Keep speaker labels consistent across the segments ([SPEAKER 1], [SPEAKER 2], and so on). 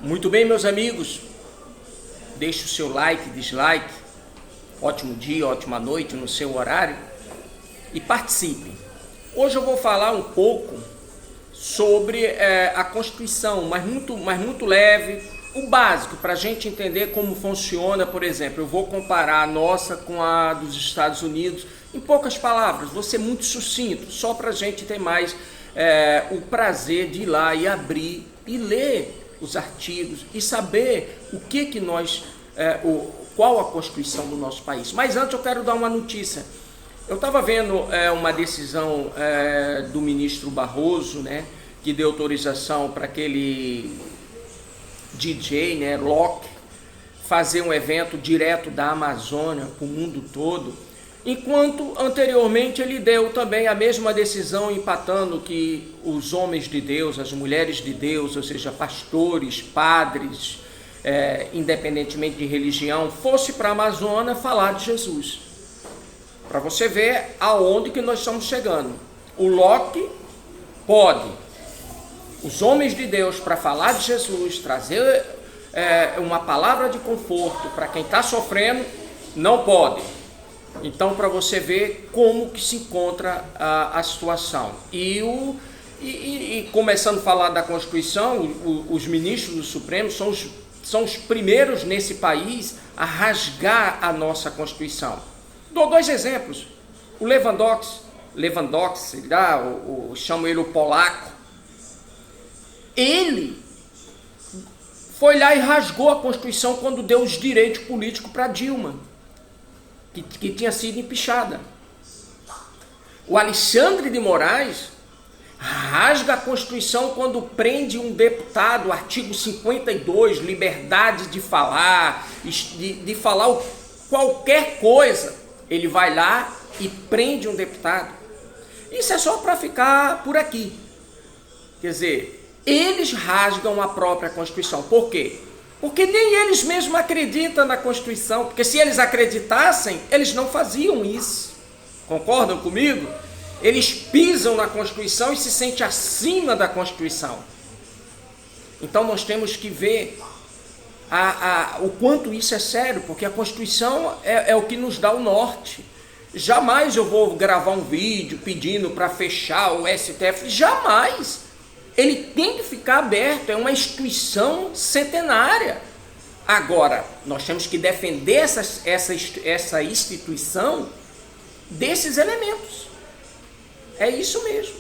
[SPEAKER 1] Muito bem, meus amigos, deixe o seu like, dislike, ótimo dia, ótima noite no seu horário e participe. Hoje eu vou falar um pouco sobre a Constituição, mas muito leve, o básico, para a gente entender como funciona. Por exemplo, eu vou comparar a nossa com a dos Estados Unidos, em poucas palavras, vou ser muito sucinto, só para a gente ter mais o prazer de ir lá e abrir e ler os artigos e saber o que nós, qual a Constituição do nosso país. Mas antes eu quero dar uma notícia. Eu estava vendo uma decisão do ministro Barroso, né, que deu autorização para aquele DJ, né, Locke, fazer um evento direto da Amazônia para o mundo todo, enquanto anteriormente ele deu também a mesma decisão, empatando que os homens de Deus, as mulheres de Deus, ou seja, pastores, padres, independentemente de religião, fosse para a Amazônia falar de Jesus. Para você ver aonde que nós estamos chegando. O Locke pode, os homens de Deus, para falar de Jesus, trazer uma palavra de conforto para quem está sofrendo, não pode. Então, para você ver como que se encontra a situação. E começando a falar da Constituição, os ministros do Supremo são os primeiros nesse país a rasgar a nossa Constituição. Dou dois exemplos. O Lewandowski, chamo ele o polaco, ele foi lá e rasgou a Constituição quando deu os direitos políticos para Dilma, que tinha sido empichada. O Alexandre de Moraes rasga a Constituição quando prende um deputado, artigo 52, liberdade de falar, de falar qualquer coisa. Ele vai lá e prende um deputado. Isso é só para ficar por aqui. Quer dizer, eles rasgam a própria Constituição. Por quê? Porque nem eles mesmos acreditam na Constituição. Porque se eles acreditassem, eles não faziam isso. Concordam comigo? Eles pisam na Constituição e se sentem acima da Constituição. Então nós temos que ver o quanto isso é sério, porque a Constituição é o que nos dá o norte. Jamais eu vou gravar um vídeo pedindo para fechar o STF, jamais. Ele tem que ficar aberto, é uma instituição centenária. Agora, nós temos que defender essa instituição desses elementos. É isso mesmo.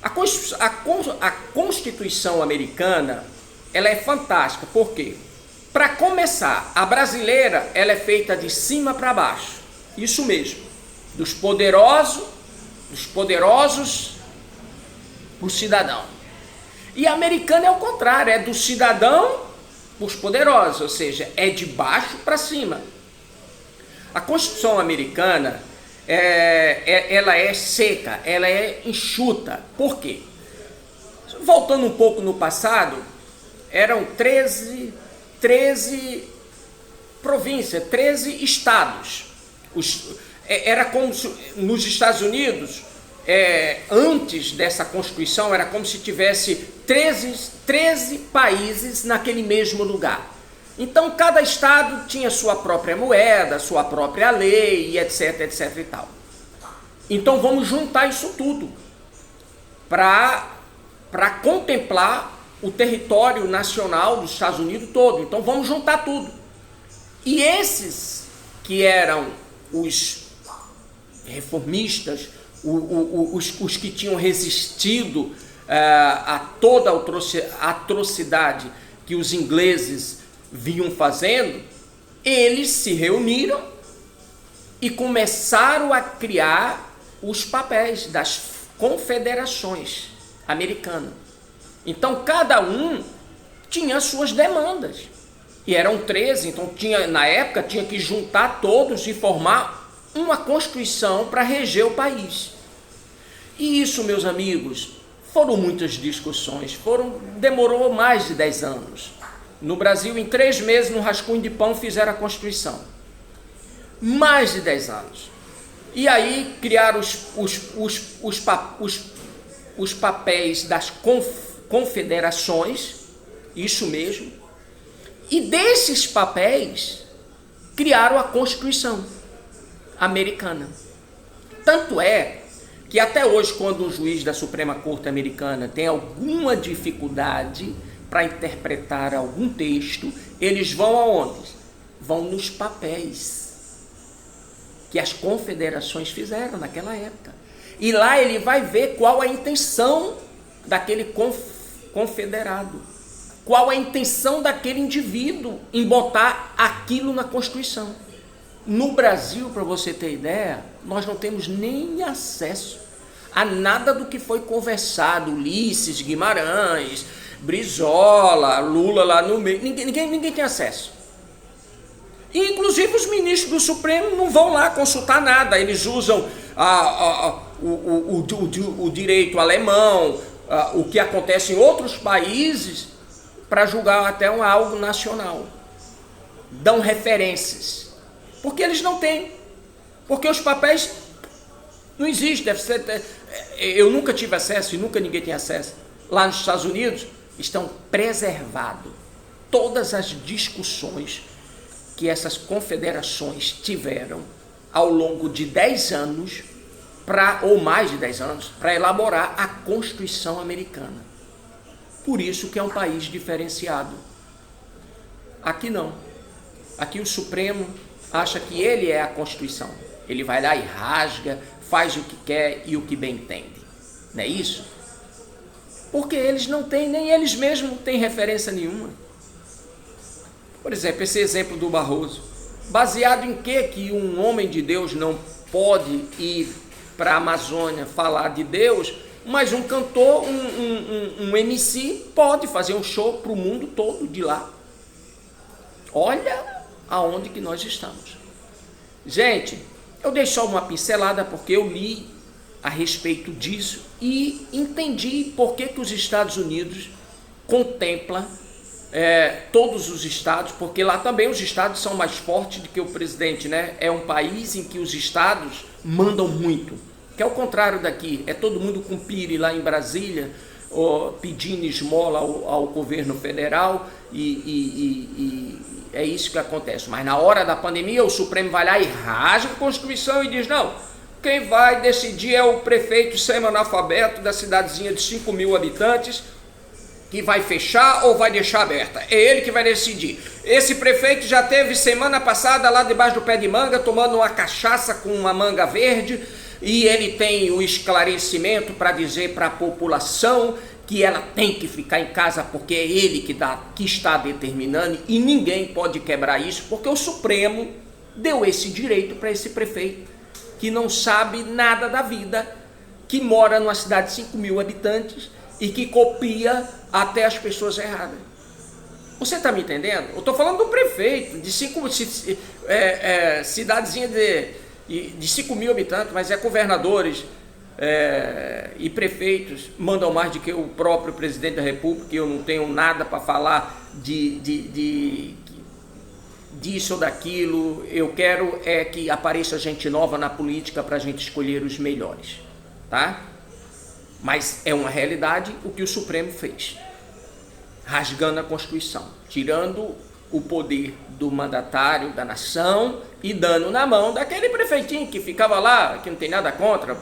[SPEAKER 1] A Constituição americana, ela é fantástica. Por quê? Para começar, a brasileira, ela é feita de cima para baixo. Isso mesmo. Dos poderosos para o cidadão. E a americana é o contrário, é do cidadão para os poderosos, ou seja, é de baixo para cima. A Constituição americana, ela é seca, ela é enxuta. Por quê? Voltando um pouco no passado, eram 13 províncias, 13 estados. Era como se, nos Estados Unidos, antes dessa Constituição, era como se tivesse 13 países naquele mesmo lugar. Então, cada estado tinha sua própria moeda, sua própria lei, etc, etc e tal. Então, vamos juntar isso tudo para contemplar o território nacional dos Estados Unidos todo. Então, vamos juntar tudo. E esses que eram os reformistas, os que tinham resistido a toda a atrocidade que os ingleses vinham fazendo, eles se reuniram e começaram a criar os papéis das confederações americanas. Então, cada um tinha suas demandas. E eram 13, então na época tinha que juntar todos e formar uma Constituição para reger o país. E isso, meus amigos, foram muitas discussões, demorou mais de 10 anos. No Brasil, em 3 meses, no rascunho de pão, fizeram a Constituição. Mais de 10 anos. E aí criaram os papéis das confederações, Isso mesmo. E desses papéis criaram a Constituição americana. Tanto é que até hoje, quando um juiz da Suprema Corte americana tem alguma dificuldade para interpretar algum texto, eles vão aonde? Vão nos papéis que as confederações fizeram naquela época. E lá ele vai ver qual a intenção daquele confederado, qual a intenção daquele indivíduo em botar aquilo na Constituição. No Brasil, para você ter ideia, nós não temos nem acesso a nada do que foi conversado, Ulisses Guimarães, Brizola, Lula lá no meio, ninguém tem acesso. E, inclusive, os ministros do Supremo não vão lá consultar nada, eles usam o direito alemão, o que acontece em outros países, para julgar até algo nacional. Dão referências. Porque eles não têm. Porque os papéis não existem. Deve ser, eu nunca tive acesso e nunca ninguém tem acesso. Lá nos Estados Unidos estão preservadas todas as discussões que essas confederações tiveram ao longo de 10 anos, ou mais de 10 anos, para elaborar a Constituição americana. Por isso que é um país diferenciado. Aqui não. Aqui o Supremo acha que ele é a Constituição. Ele vai lá e rasga, faz o que quer e o que bem entende. Não é isso? Porque eles não têm, nem eles mesmos têm referência nenhuma. Por exemplo, esse exemplo do Barroso. Baseado em que um homem de Deus não pode ir para a Amazônia falar de Deus, mas um cantor, um MC, pode fazer um show para o mundo todo de lá. Olha aonde que nós estamos. Gente, eu dei só uma pincelada porque eu li a respeito disso e entendi por que os Estados Unidos contempla todos os estados, porque lá também os estados são mais fortes do que o presidente, né? É um país em que os estados mandam muito, que é o contrário daqui, é todo mundo com pire lá em Brasília, pedindo esmola ao governo federal e é isso que acontece. Mas na hora da pandemia o Supremo vai lá e rasga a Constituição e diz, não, quem vai decidir é o prefeito semi-analfabeto da cidadezinha de 5 mil habitantes, que vai fechar ou vai deixar aberta. É ele que vai decidir. Esse prefeito já teve semana passada lá debaixo do pé de manga, tomando uma cachaça com uma manga verde, e ele tem o esclarecimento para dizer para a população que ela tem que ficar em casa porque é ele que está determinando, e ninguém pode quebrar isso, porque o Supremo deu esse direito para esse prefeito, que não sabe nada da vida, que mora numa cidade de 5 mil habitantes e que copia até as pessoas erradas. Você está me entendendo? Eu estou falando do prefeito de cidadezinha de 5 mil habitantes, mas governadores e prefeitos mandam mais do que o próprio presidente da República, e eu não tenho nada para falar disso ou daquilo. Eu quero que apareça gente nova na política para a gente escolher os melhores, tá? Mas é uma realidade o que o Supremo fez, rasgando a Constituição, tirando o poder do mandatário da nação e dando na mão daquele prefeitinho que ficava lá, que não tem nada contra.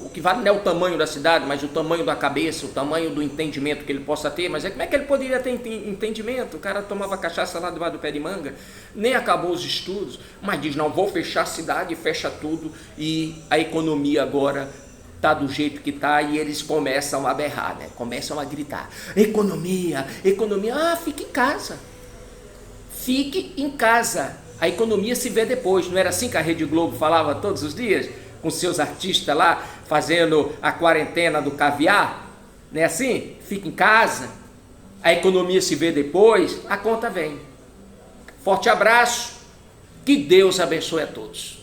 [SPEAKER 1] O que vale não é o tamanho da cidade, mas o tamanho da cabeça, o tamanho do entendimento que ele possa ter. Mas como é que ele poderia ter entendimento? O cara tomava cachaça lá debaixo do pé de manga, nem acabou os estudos, mas diz, não, vou fechar a cidade, fecha tudo, e a economia agora está do jeito que está, e eles começam a berrar, né? Começam a gritar, economia, fique em casa. Fique em casa, a economia se vê depois. Não era assim que a Rede Globo falava todos os dias, com seus artistas lá, fazendo a quarentena do caviar? Não é assim? Fique em casa, a economia se vê depois, a conta vem. Forte abraço, que Deus abençoe a todos.